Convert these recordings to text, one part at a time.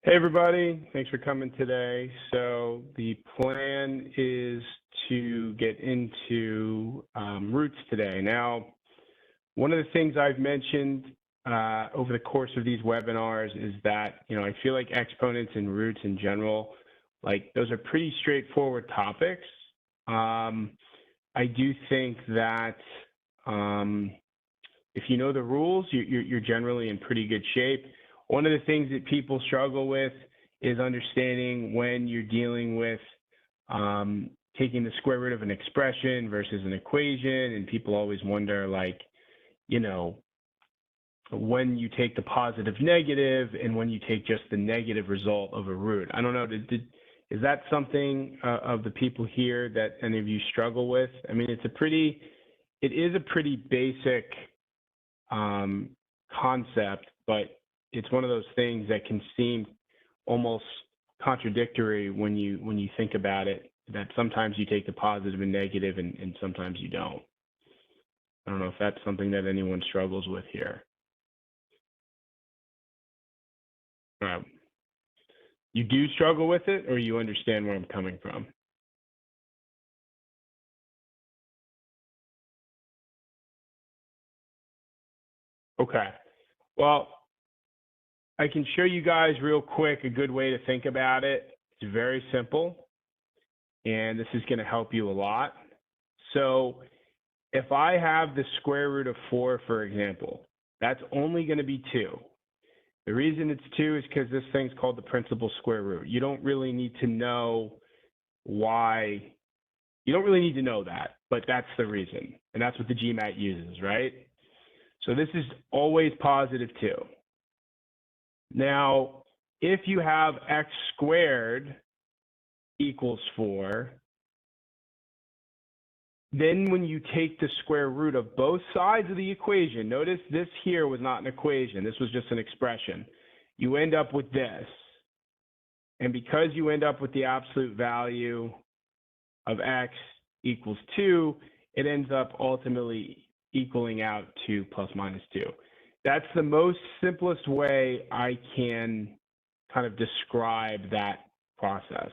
Hey everybody, thanks for coming today. So the plan is to get into roots today. Now, one of the things I've mentioned over the course of these webinars is that, I feel like exponents and roots in general, like those are pretty straightforward topics. I do think that if you know the rules, you're generally in pretty good shape. One of the things that people struggle with is understanding when you're dealing with taking the square root of an expression versus an equation. And people always wonder, like, when you take the positive negative and when you take just the negative result of a root. I don't know, is that something of the people here that any of you struggle with? I mean, it is a pretty basic concept, but it's one of those things that can seem almost contradictory when you think about it, that sometimes you take the positive and negative and sometimes you don't. I don't know if that's something that anyone struggles with here. You do struggle with it, or you understand where I'm coming from? Okay. Well, I can show you guys real quick a good way to think about it. It's very simple, and this is going to help you a lot. So if I have the square root of 4, for example, that's only going to be 2. The reason it's 2 is because this thing's called the principal square root. You don't really need to know why. You don't really need to know that, but that's the reason. And that's what the GMAT uses, right? So this is always positive 2. Now, if you have x squared equals 4, then when you take the square root of both sides of the equation, notice this here was not an equation, this was just an expression. You end up with this. And because you end up with the absolute value of x equals 2, it ends up ultimately equaling out to plus minus 2. That's the most simplest way I can kind of describe that process.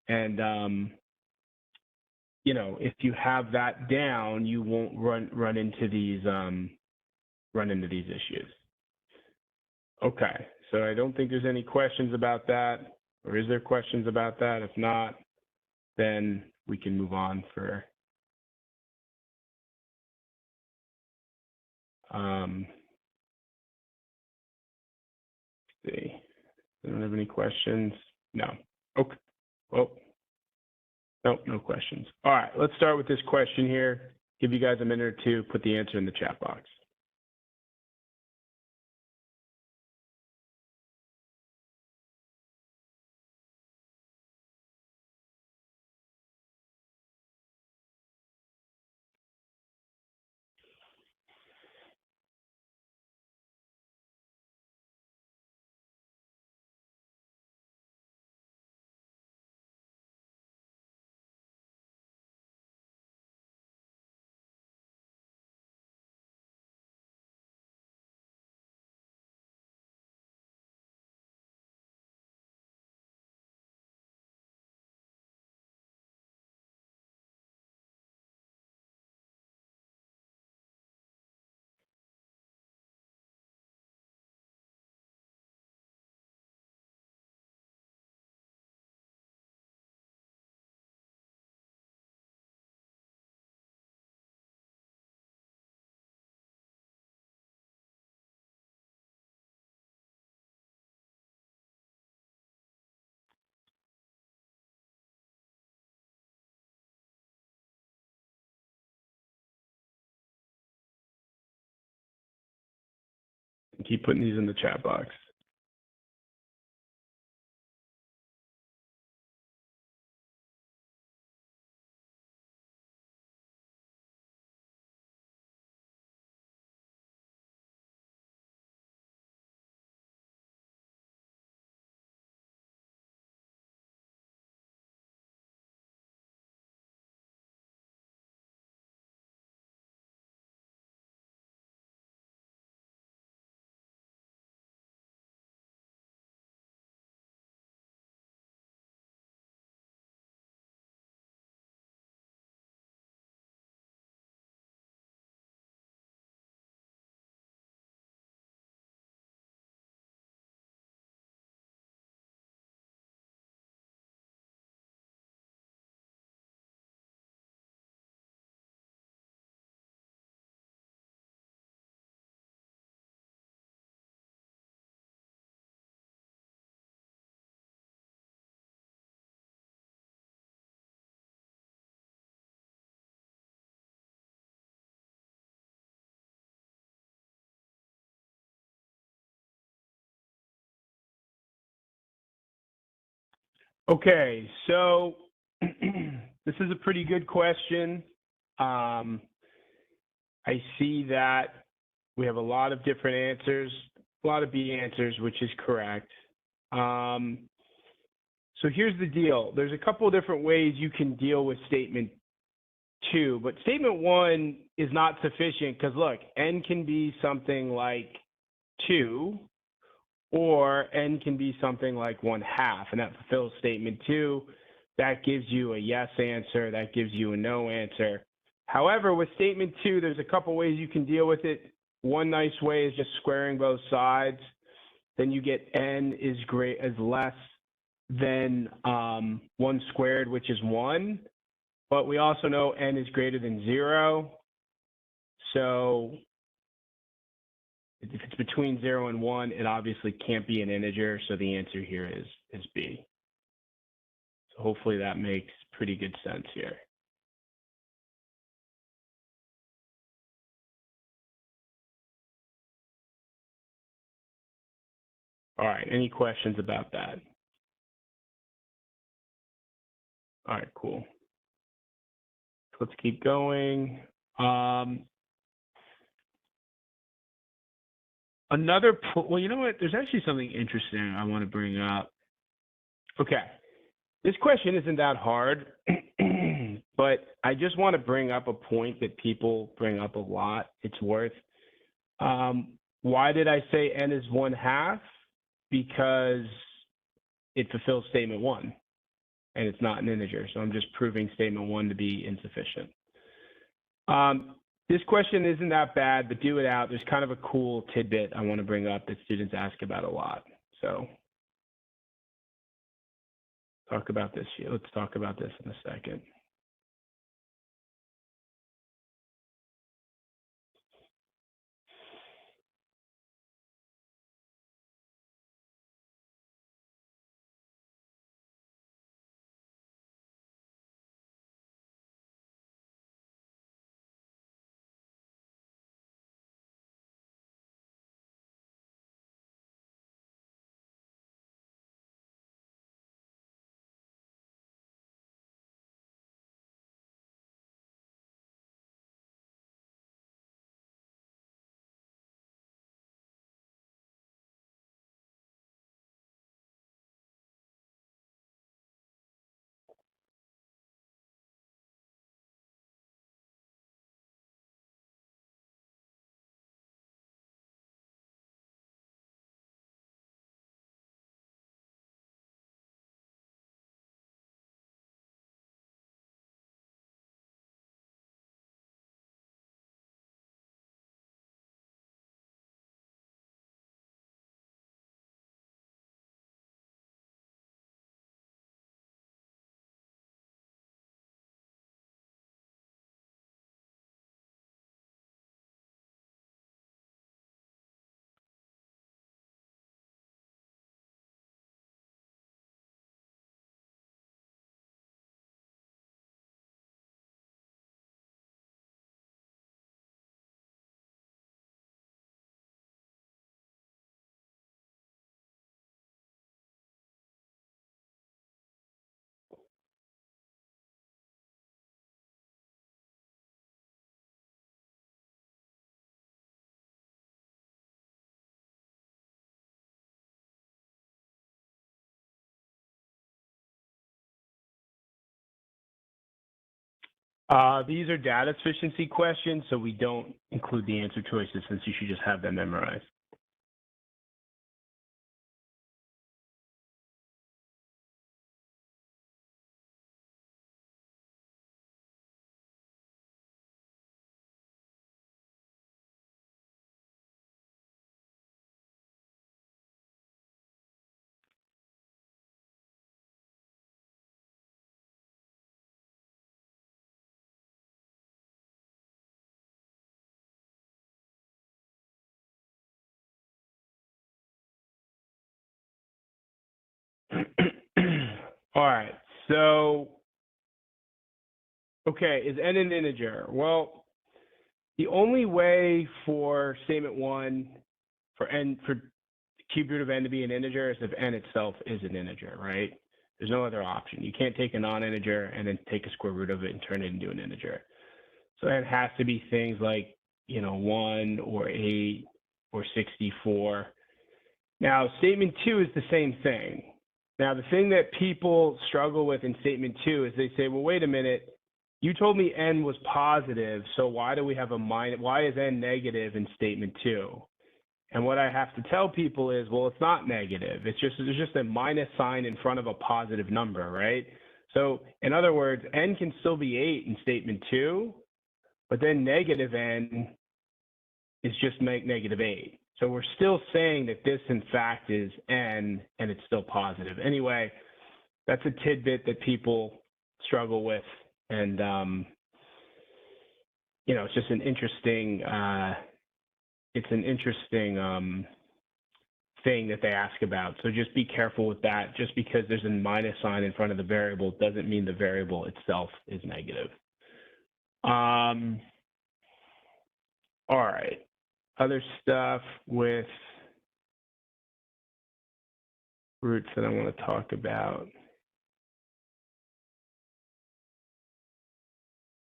And if you have that down, you won't run into these issues. Okay, so I don't think there's any questions about that, or is there questions about that? If not, then we can move on for let's see. I don't have any questions. No. Okay. Well. Nope, no questions. All right, let's start with this question here. Give you guys a minute or two, put the answer in the chat box. Keep putting these in the chat box. Okay, so this is a pretty good question. I see that we have a lot of different answers, a lot of B answers, which is correct. So here's the deal. There's a couple of different ways you can deal with statement 2, but statement 1 is not sufficient because look, n can be something like 2, or n can be something like 1/2, and that fulfills statement 2. That gives you a yes answer, that gives you a no answer. However, with statement 2, there's a couple ways you can deal with it. One nice way is just squaring both sides. Then you get n is less than 1 squared, which is 1. But we also know n is greater than 0. So if it's between 0 and 1, it obviously can't be an integer. So the answer here is B. So hopefully that makes pretty good sense here. All right, any questions about that? All right, cool. Let's keep going. Well, you know what? There's actually something interesting I want to bring up. Okay, this question isn't that hard, but I just want to bring up a point that people bring up a lot. It's worth. Why did I say n is 1/2? Because it fulfills statement 1, and it's not an integer. So I'm just proving statement 1 to be insufficient. This question isn't that bad, but do it out. There's kind of a cool tidbit I want to bring up that students ask about a lot. So talk about this here. Let's talk about this in a second. These are data sufficiency questions, so we don't include the answer choices since you should just have them memorized. All right, so, okay, is n an integer? Well, the only way for statement 1 for the cube root of n to be an integer is if n itself is an integer, right? There's no other option. You can't take a non-integer and then take a square root of it and turn it into an integer. So it has to be things like, 1 or 8 or 64. Now, statement 2 is the same thing. Now, the thing that people struggle with in statement 2 is they say, well, wait a minute, you told me n was positive, so why do we have a minus? Why is n negative in statement 2? And what I have to tell people is, well, it's not negative. There's just a minus sign in front of a positive number, right? So in other words, n can still be 8 in statement 2, but then negative n is just negative 8. So we're still saying that this, in fact, is n, and it's still positive. Anyway, that's a tidbit that people struggle with, and it's just an interesting. It's an interesting thing that they ask about. So just be careful with that. Just because there's a minus sign in front of the variable doesn't mean the variable itself is negative. All right. Other stuff with roots that I want to talk about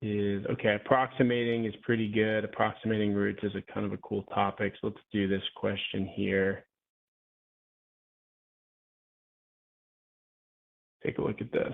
is, okay, approximating is pretty good. Approximating roots is a kind of a cool topic. So let's do this question here. Take a look at this.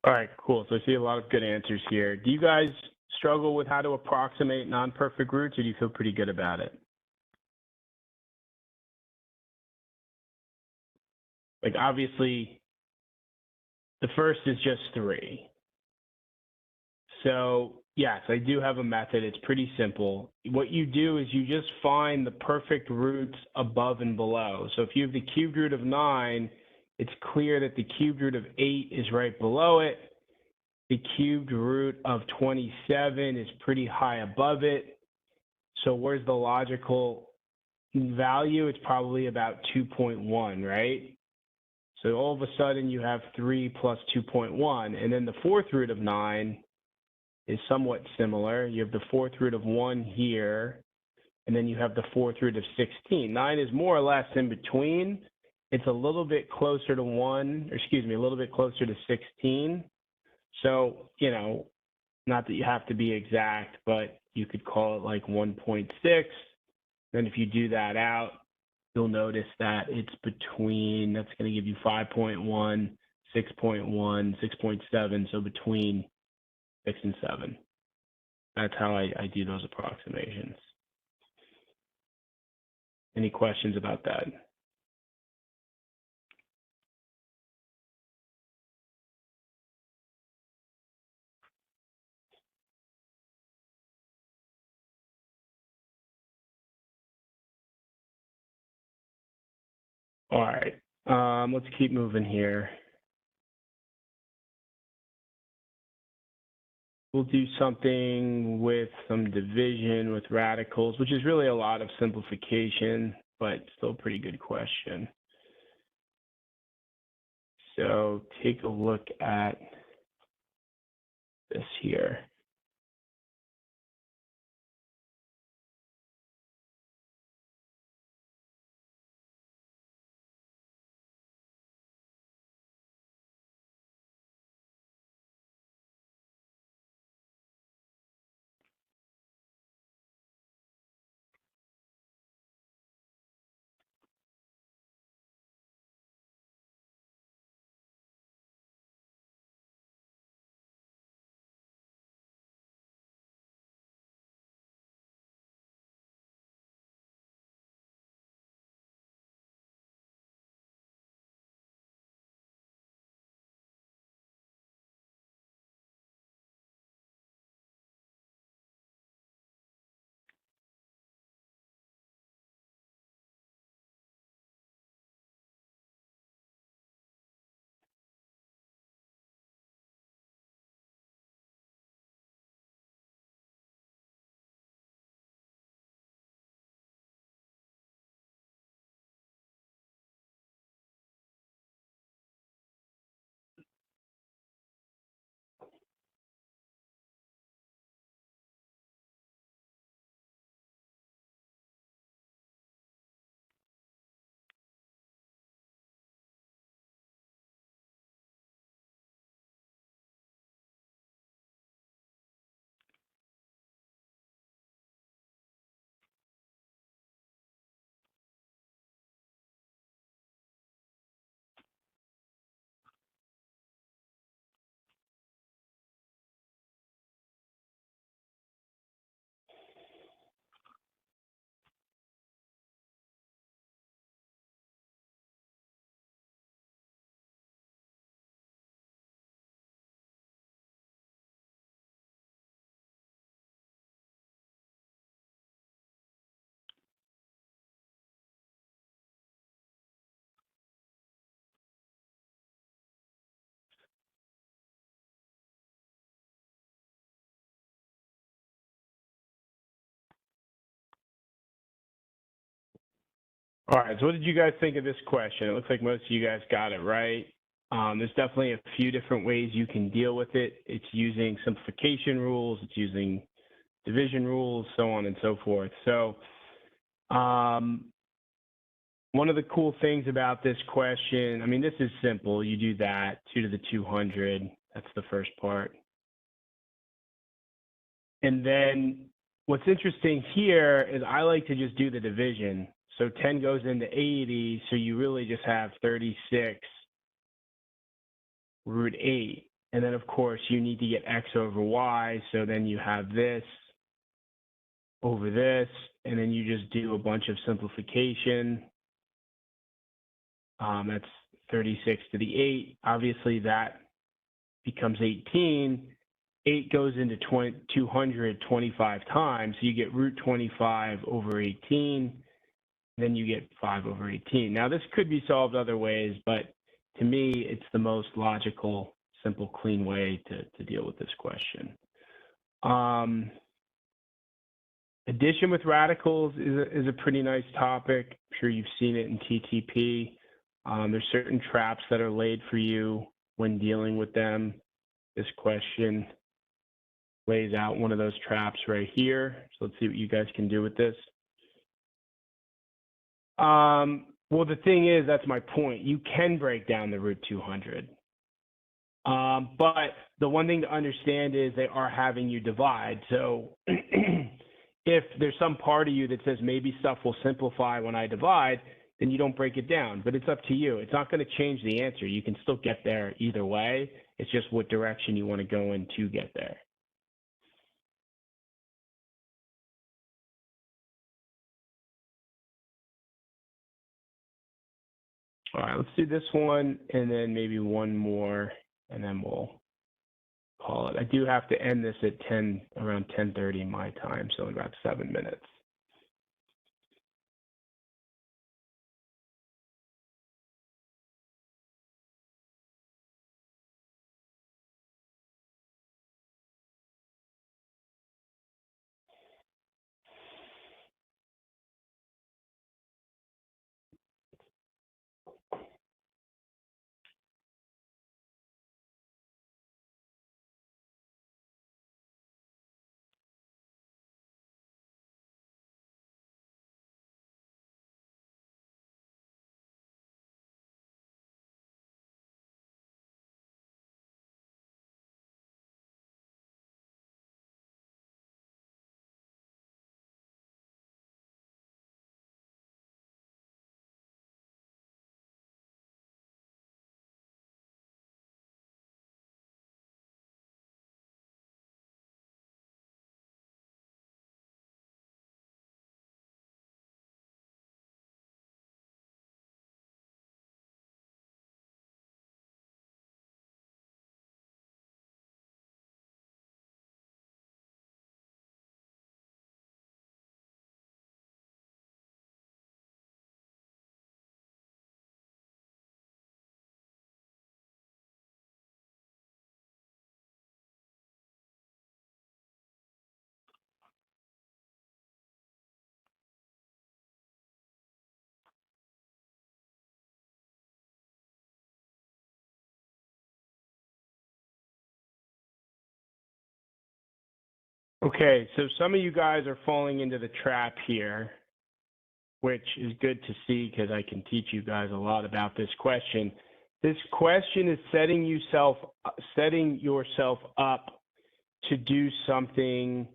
All right, cool. So I see a lot of good answers here. Do you guys struggle with how to approximate non-perfect roots, or do you feel pretty good about it? Like, obviously, the first is just 3. So yes, I do have a method. It's pretty simple. What you do is you just find the perfect roots above and below. So if you have the cubed root of 9, it's clear that the cubed root of 8 is right below it. The cubed root of 27 is pretty high above it. So where's the logical value? It's probably about 2.1, right? So all of a sudden you have 3 plus 2.1. And then the fourth root of 9 is somewhat similar. You have the fourth root of 1 here, and then you have the fourth root of 16. 9 is more or less in between, it's a little bit closer to 1, or excuse me, a little bit closer to 16. So, you know, not that you have to be exact, but you could call it like 1.6. Then if you do that out, you'll notice that it's between, that's going to give you 5.1, 6.1, 6.7, so between 6 and 7. That's how I do those approximations. Any questions about that? All right, let's keep moving here. We'll do something with some division with radicals, which is really a lot of simplification, but still a pretty good question. So take a look at this here. All right, so what did you guys think of this question? It looks like most of you guys got it right. There's definitely a few different ways you can deal with it. It's using simplification rules, it's using division rules, so on and so forth. So one of the cool things about this question, I mean, this is simple. You do that, 2 to the 200. That's the first part. And then what's interesting here is I like to just do the division. So 10 goes into 80, so you really just have 36 root 8. And then, of course, you need to get x over y, so then you have this over this, and then you just do a bunch of simplification. That's 36 to the 8. Obviously, that becomes 18. 8 goes into 225 times, so you get root 25 over 18. Then you get 5 over 18. Now, this could be solved other ways, but to me, it's the most logical, simple, clean way to deal with this question. Addition with radicals is a pretty nice topic. I'm sure you've seen it in TTP. There's certain traps that are laid for you when dealing with them. This question lays out one of those traps right here. So let's see what you guys can do with this. Well, the thing is, that's my point. You can break down the root 200. But the one thing to understand is they are having you divide. So if there's some part of you that says maybe stuff will simplify when I divide, then you don't break it down. But it's up to you. It's not going to change the answer. You can still get there either way. It's just what direction you want to go in to get there. All right, let's do this one and then maybe one more, and then we'll call it. I do have to end this at around 10:30 my time, so in about 7 minutes. Okay, so some of you guys are falling into the trap here, which is good to see because I can teach you guys a lot about this question. This question is setting yourself up to do something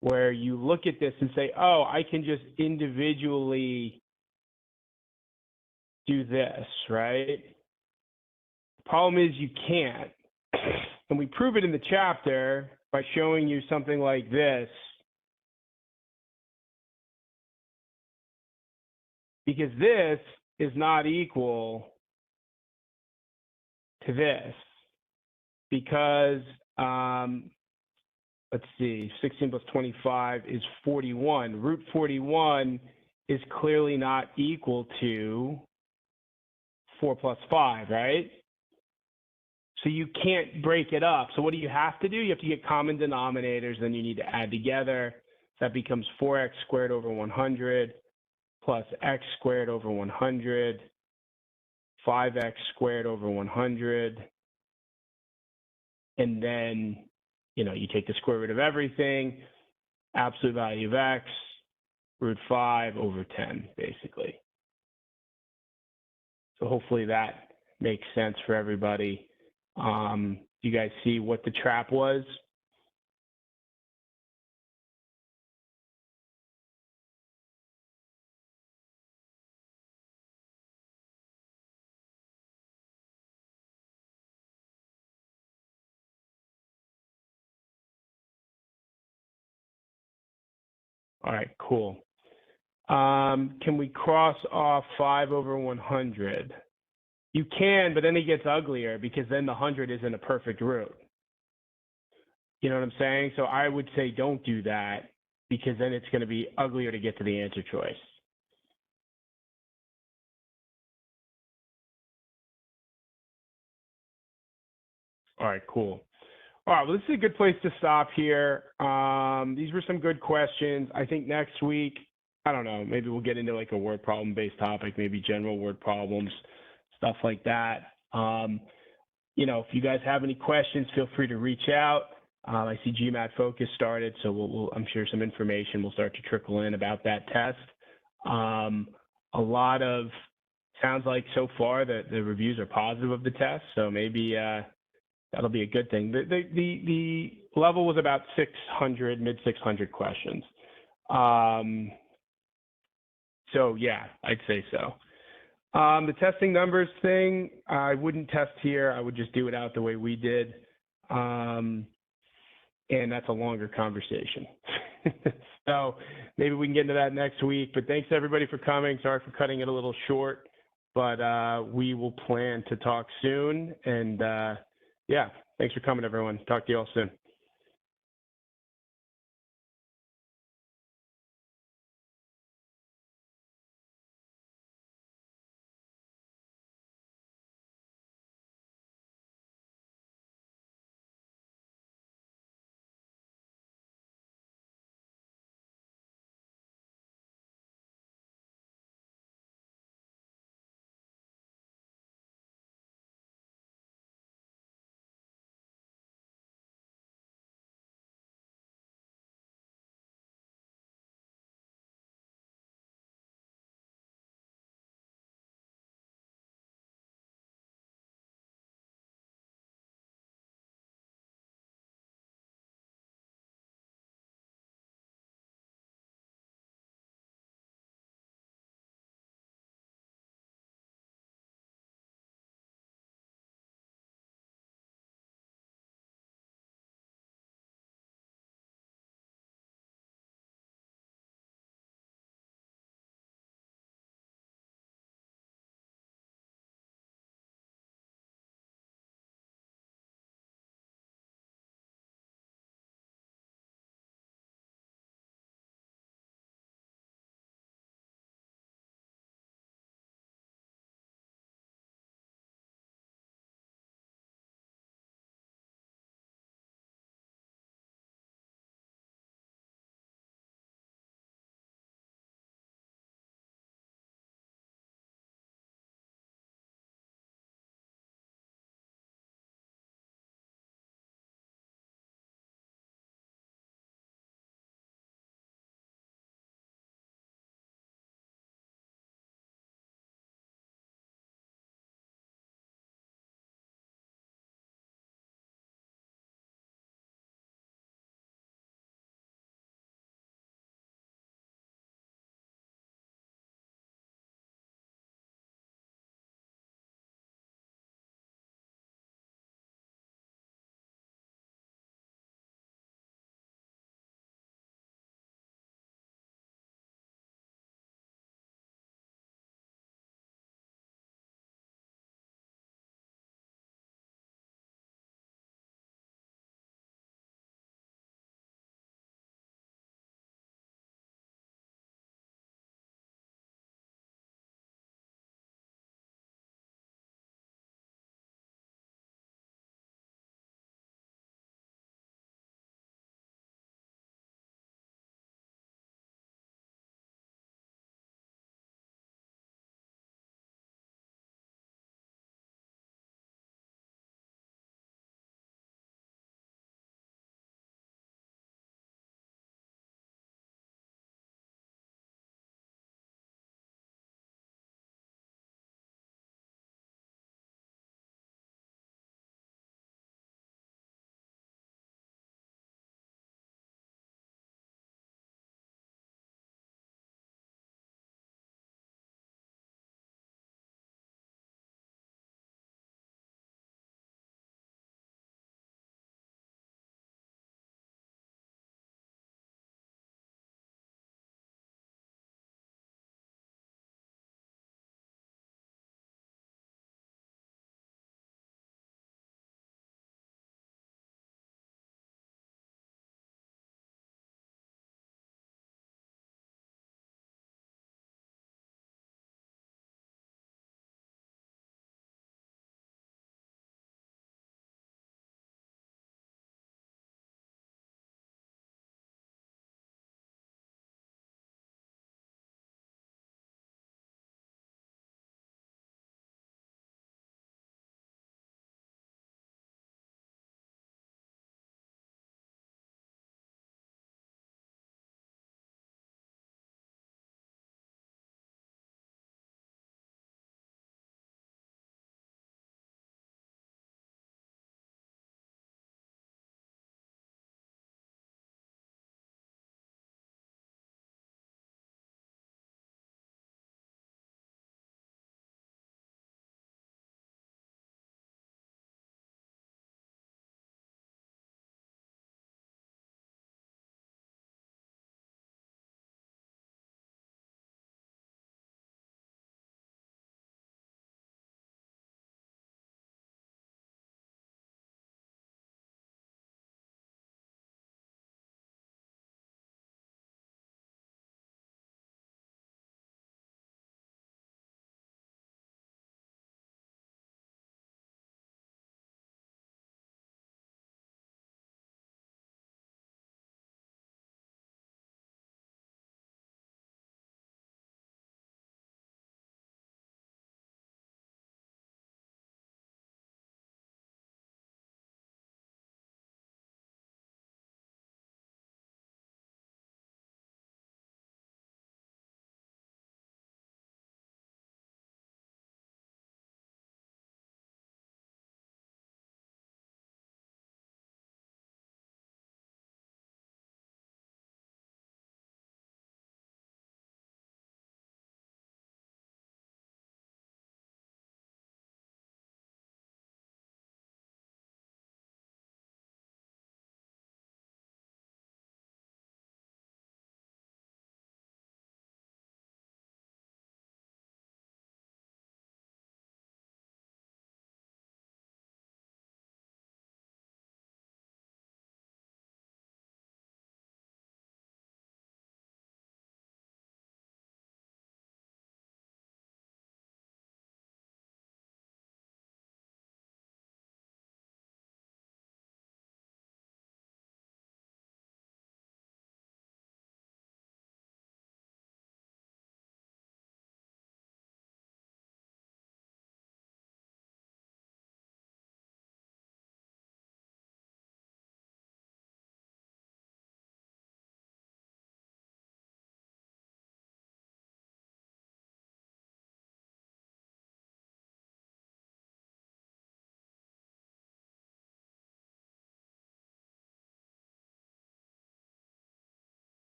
where you look at this and say, oh, I can just individually do this, right? The problem is you can't. And we prove it in the chapter by showing you something like this. Because this is not equal to this. Because, let's see, 16 plus 25 is 41. Root 41 is clearly not equal to 4 plus 5, right? So you can't break it up. So what do you have to do? You have to get common denominators, then you need to add together. That becomes 4x squared over 100 plus x squared over 100, 5x squared over 100. And then, you take the square root of everything, absolute value of x, root 5 over 10, basically. So hopefully that makes sense for everybody. You guys see what the trap was? All right, cool. Can we cross off 5 over 100? You can, but then it gets uglier because then the 100 isn't a perfect root. You know what I'm saying? So I would say don't do that because then it's going to be uglier to get to the answer choice. All right, cool. All right, well, this is a good place to stop here. These were some good questions. I think next week, I don't know, maybe we'll get into like a word problem based topic, maybe general word problems, stuff like that. If you guys have any questions, feel free to reach out. I see GMAT Focus started, so I'm sure some information will start to trickle in about that test. A lot of sounds like so far that the reviews are positive of the test, so maybe that'll be a good thing. The level was about 600, mid 600 questions. So yeah, I'd say so. The testing numbers thing, I wouldn't test here. I would just do it out the way we did. And that's a longer conversation. So maybe we can get into that next week, but thanks everybody for coming. Sorry for cutting it a little short, but we will plan to talk soon. And yeah, thanks for coming everyone. Talk to you all soon.